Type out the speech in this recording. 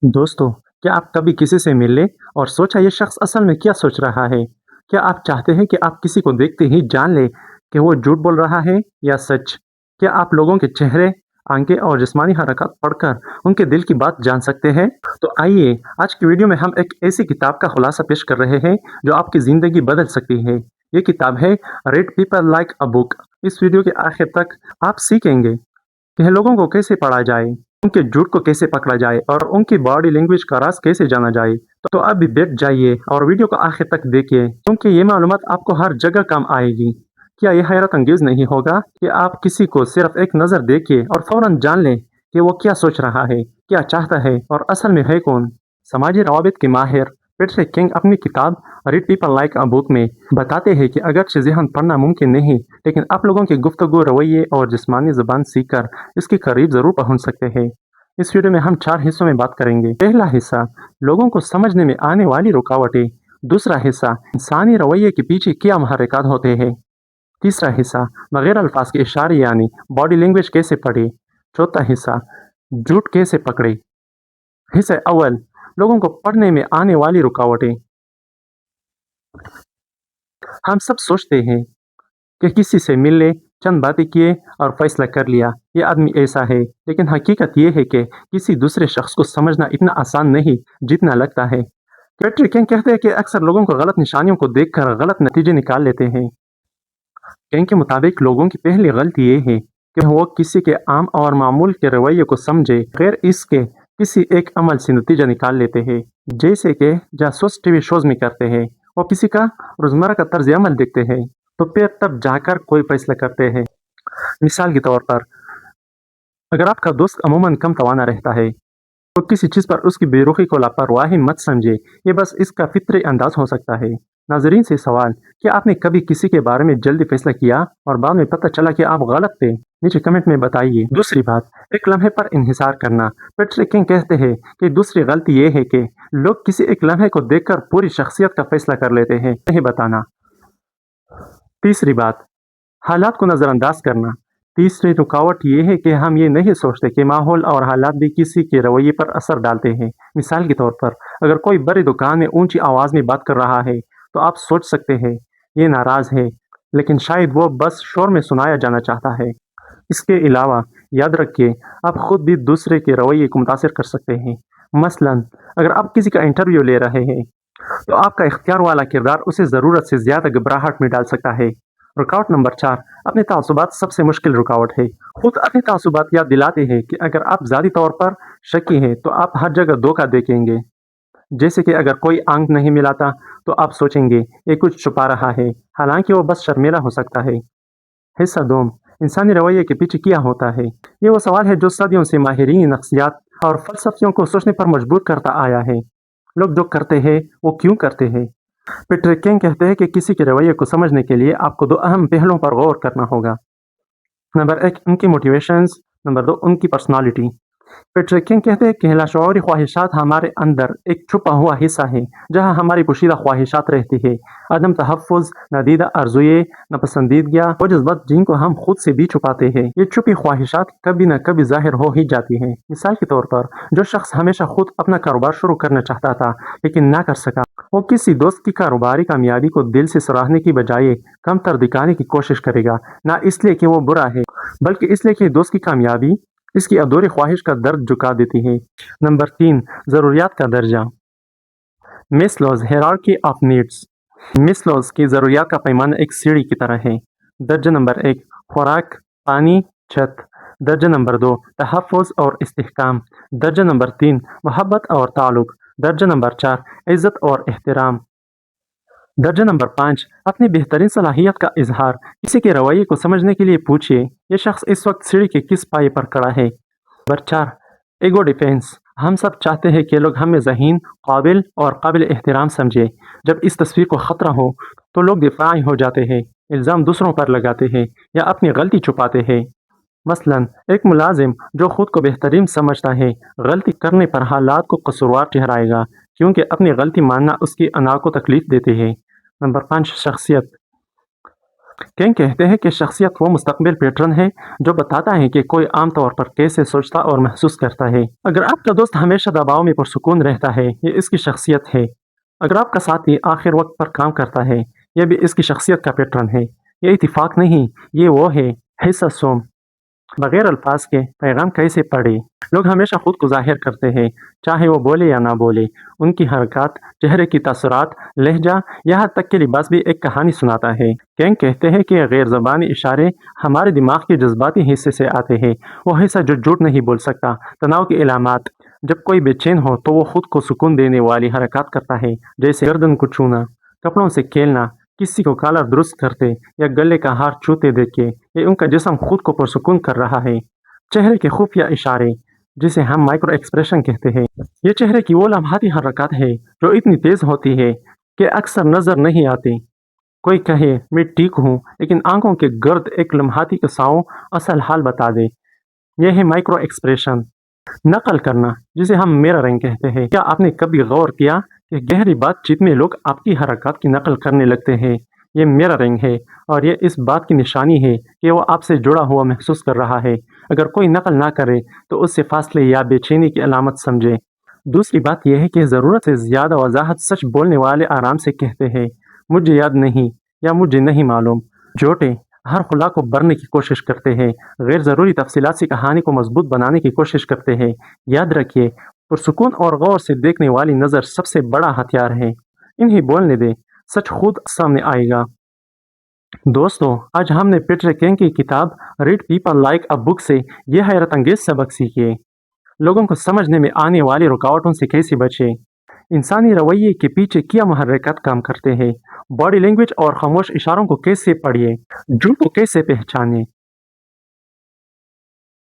दोस्तों, क्या आप कभी किसी से मिले और सोचा ये शख्स असल में क्या सोच रहा है? क्या आप चाहते हैं कि आप किसी को देखते ही जान लें कि वो झूठ बोल रहा है या सच? क्या आप लोगों के चेहरे, आंखें और जिस्मानी हरकत पढ़कर उनके दिल की बात जान सकते हैं? तो आइए, आज की वीडियो में हम एक ऐसी किताब का खुलासा पेश कर रहे हैं जो आपकी ज़िंदगी बदल सकती है। ये किताब है read people like a book. इस वीडियो के आखिर तक आप सीखेंगे कि लोगों को कैसे पढ़ा जाए, उनके झूठ को कैसे पकड़ा जाए और उनकी बॉडी लैंग्वेज का राज कैसे जाना जाए। तो अभी बैठ जाइए और वीडियो को आखिर तक देखिए क्योंकि ये मालूमात आपको हर जगह काम आएगी। क्या यह हैरत अंगेज नहीं होगा कि आप किसी को सिर्फ एक नज़र देखिए और फौरन जान लें कि वो क्या सोच रहा है, क्या चाहता है और असल में है कौन। समाजी रवाबित के माहिर पेट्रिक किंग अपनी किताब read people like a book में बताते हैं कि अगरचे ज़हन पढ़ना मुमकिन नहीं, लेकिन आप लोगों की गुफ्तगू, रवैये और जिस्मानी ज़ुबान सीखकर इसके करीब ज़रूर पहुंच सकते हैं। इस वीडियो में हम 4 हिस्सों में बात करेंगे। पहला हिस्सा, लोगों को समझने में आने वाली रुकावटें। दूसरा हिस्सा, इंसानी रवैये के पीछे क्या महरक़ात होते हैं। तीसरा हिस्सा, बगैर अल्फाज के इशारे यानी बॉडी लैंग्वेज कैसे पढ़े। चौथा हिस्सा, झूठ कैसे पकड़े। हिस्सा अव्वल, लोगों को पढ़ने में आने वाली रुकावटें। हम सब सोचते हैं कि किसी से मिल ले, चंद बातें किए और फैसला कर लिया, ये आदमी ऐसा है। लेकिन हकीकत ये है कि किसी दूसरे शख्स को समझना इतना आसान नहीं जितना लगता है। पेट्रिक किंग कहते हैं कि अक्सर लोगों को गलत निशानियों को देखकर गलत नतीजे निकाल लेते हैं। किंग के मुताबिक लोगों की पहली गलती ये है कि वो किसी के आम और मामूल के रवैये को समझे गैर इसके किसी एक अमल से नतीजा निकाल लेते हैं, जैसे कि जासूस टीवी शोज में करते हैं। वो किसी का रोजमर्रा का तर्ज अमल देखते हैं तो फिर तब जाकर कोई फैसला करते हैं। मिसाल के तौर पर, अगर आपका दोस्त अमूमन कम तवाना रहता है तो किसी चीज़ पर उसकी बेरुखी को लापरवाही मत समझे, ये बस इसका फितरी अंदाज हो सकता है। नाजरीन से सवाल, क्या आपने कभी किसी के बारे में जल्दी फैसला किया और बाद में पता चला कि आप गलत थे? नीचे कमेंट में बताइए। दूसरी बात, एक लम्हे पर इंहिसार करना। पेट्रिक किंग कहते हैं कि दूसरी गलती ये है कि लोग किसी एक लम्हे को देखकर पूरी शख्सियत का फैसला कर लेते हैं, नहीं बताना। तीसरी बात, हालात को नज़रअंदाज करना। तीसरी रुकावट ये है कि हम ये नहीं सोचते कि माहौल और हालात भी किसी के रवैये पर असर डालते हैं। मिसाल के तौर पर, अगर कोई बड़ी दुकान में ऊंची आवाज़ में बात कर रहा है तो आप सोच सकते हैं ये नाराज़ है, लेकिन शायद वो बस शोर में सुनाया जाना चाहता है। इसके अलावा याद रखिए, आप खुद भी दूसरे के रवैये को मुतासिर कर सकते हैं। मसलन, अगर आप किसी का इंटरव्यू ले रहे हैं तो आपका इख्तियार वाला किरदार उसे ज़रूरत से ज़्यादा घबराहट में डाल सकता है। रुकावट नंबर 4, अपने तासुबात सबसे मुश्किल रुकावट है। खुद अपने तासुबात याद दिलाते हैं कि अगर आप ज़ाती तौर पर शकी हैं तो आप हर जगह धोखा देखेंगे। जैसे कि अगर कोई आंक नहीं मिलाता तो आप सोचेंगे ये कुछ छुपा रहा है, हालांकि वो बस शर्मीला हो सकता है। हिस्सा 2, इंसानी रवैये के पीछे क्या होता है। ये वो सवाल है जो सदियों से माहिरीन नफ्सियात और फलसफियों को सोचने पर मजबूर करता आया है। लोग जो करते हैं वो क्यों करते हैं। पीटर किंग कहते हैं कि किसी के रवैये को समझने के लिए आपको 2 अहम पहलुओं पर गौर करना होगा। नंबर 1, उनकी मोटिवेशंस। नंबर 2, उनकी पर्सनालिटी। पीटर किंग कहते हैं कि लाशऊरी ख्वाहिशात हमारे अंदर एक छुपा हुआ हिस्सा है जहां हमारी पोशीदा ख्वाहिशात रहती है। अदम तहफ़्फ़ुज़, नादीदा आरज़ुएं, नापसंदीदगियाँ, वो जज्बात जिनको हम खुद से भी छुपाते हैं। ये छुपी ख्वाहिशात कभी न कभी ज़ाहिर हो ही जाती हैं। मिसाल के तौर पर, जो शख्स हमेशा खुद अपना कारोबार शुरू करना चाहता था लेकिन ना कर सका, वो किसी दोस्त की कारोबारी कामयाबी को दिल से सराहने की बजाय कमतर दिखाने की कोशिश करेगा, ना इसलिए कि वो बुरा है बल्कि इसलिए कि दोस्त की कामयाबी इसकी अधूरी ख्वाहिश का दर्द झुका देती है। नंबर 3, ज़रूरियात का दर्जा। मेस्लोज़ हायरार्की ऑफ नीड्स। मेस्लोज़ की ज़रूरियात का पैमाना एक सीढ़ी की तरह है। दर्जा नंबर 1, खुराक, पानी, छत। दर्जा नंबर 2, तहफ़्फ़ुज़ और इस्तेहकाम। दर्जा नंबर 3, मोहब्बत और ताल्लुक़। दर्जा नंबर 4, इज़्ज़त और एहतराम। दर्जा नंबर 5, अपनी बेहतरीन सलाहियत का इजहार। किसी के रवैये को समझने के लिए पूछिए, ये शख्स इस वक्त सीढ़ी के किस पाए पर खड़ा है। Number 4, ego defence. हम सब चाहते हैं कि लोग हमें ज़हीन, काबिल और काबिल एहतराम समझे। जब इस तस्वीर को ख़तरा हो तो लोग दिफाई हो जाते हैं, इल्ज़ाम दूसरों पर लगाते हैं या अपनी गलती छुपाते हैं। मसलन, एक मुलाजिम जो खुद को बेहतरीन समझता है गलती करने पर हालात को कसूरवार ठहराएगा क्योंकि अपनी गलती मानना उसकी अना को तकलीफ देती है। नंबर 5, शख्सियत। کینگ کہتے ہیں کہ شخصیت وہ مستقبل پیٹرن ہے جو بتاتا ہے کہ کوئی عام طور پر کیسے سوچتا اور محسوس کرتا ہے۔ اگر آپ کا دوست ہمیشہ دباؤ میں پرسکون رہتا ہے، یہ اس کی شخصیت ہے۔ اگر آپ کا ساتھی آخر وقت پر کام کرتا ہے، یہ بھی اس کی شخصیت کا پیٹرن ہے۔ یہ اتفاق نہیں، یہ وہ ہے۔ حصہ سوم بغیر الفاظ کے پیغام کیسے پڑھے؟ لوگ ہمیشہ خود کو ظاہر کرتے ہیں، چاہے وہ بولے یا نہ بولے۔ ان کی حرکات، چہرے کی تاثرات، لہجہ، یہاں تک کہ لباس بھی ایک کہانی سناتا ہے۔ کینگ کہتے ہیں کہ غیر زبانی اشارے ہمارے دماغ کے جذباتی حصے سے آتے ہیں، وہ حصہ جو جھوٹ نہیں بول سکتا۔ تناؤ کی علامات: جب کوئی بے چین ہو تو وہ خود کو سکون دینے والی حرکات کرتا ہے، جیسے گردن کو چھونا، کپڑوں سے کھیلنا، کسی کو کالر درست کرتے یا گلے کا ہار چھوتے دیکھ یہ ان کا جسم خود کو پرسکون کر رہا ہے۔ چہرے کے خفیہ اشارے، جسے ہم مائکرو ایکسپریشن کہتے ہیں، یہ چہرے کی وہ لمحاتی حرکات ہے جو اتنی تیز ہوتی ہے کہ اکثر نظر نہیں آتی۔ کوئی کہے میں ٹھیک ہوں، لیکن آنکھوں کے گرد ایک لمحاتی کساؤں اصل حال بتا دے۔ یہ ہے مائکرو ایکسپریشن۔ نقل کرنا، جسے ہم میررنگ کہتے ہیں۔ کیا آپ نے کبھی غور کیا کہ گہری بات چیت میں لوگ آپ کی حرکات کی نقل کرنے لگتے ہیں؟ یہ میررنگ ہے، اور یہ اس بات کی نشانی ہے کہ وہ آپ سے جڑا ہوا محسوس کر رہا ہے۔ اگر کوئی نقل نہ کرے تو اس سے فاصلے یا بے چینی کی علامت سمجھے۔ دوسری بات یہ ہے کہ ضرورت سے زیادہ وضاحت سچ بولنے والے آرام سے کہتے ہیں، مجھے یاد نہیں یا مجھے نہیں معلوم۔ جھوٹے ہر خلا کو بھرنے کی کوشش کرتے ہیں، غیر ضروری تفصیلات سے کہانی کو مضبوط بنانے کی کوشش کرتے ہیں۔ یاد رکھیے، پرسکون اور غور سے دیکھنے والی نظر سب سے بڑا ہتھیار ہے۔ انہیں بولنے دیں، سچ خود سامنے آئے گا۔ دوستو، آج ہم نے پیٹر کینگ کی کتاب ریڈ پیپل لائک اے بک سے یہ حیرت انگیز سبق سیکھے۔ لوگوں کو سمجھنے میں آنے والی رکاوٹوں سے کیسے بچیں؟ انسانی رویے کے پیچھے کیا محرکات کام کرتے ہیں؟ باڈی لینگویج اور خاموش اشاروں کو کیسے پڑھیں؟ جھوٹ کو کیسے پہچانیں؟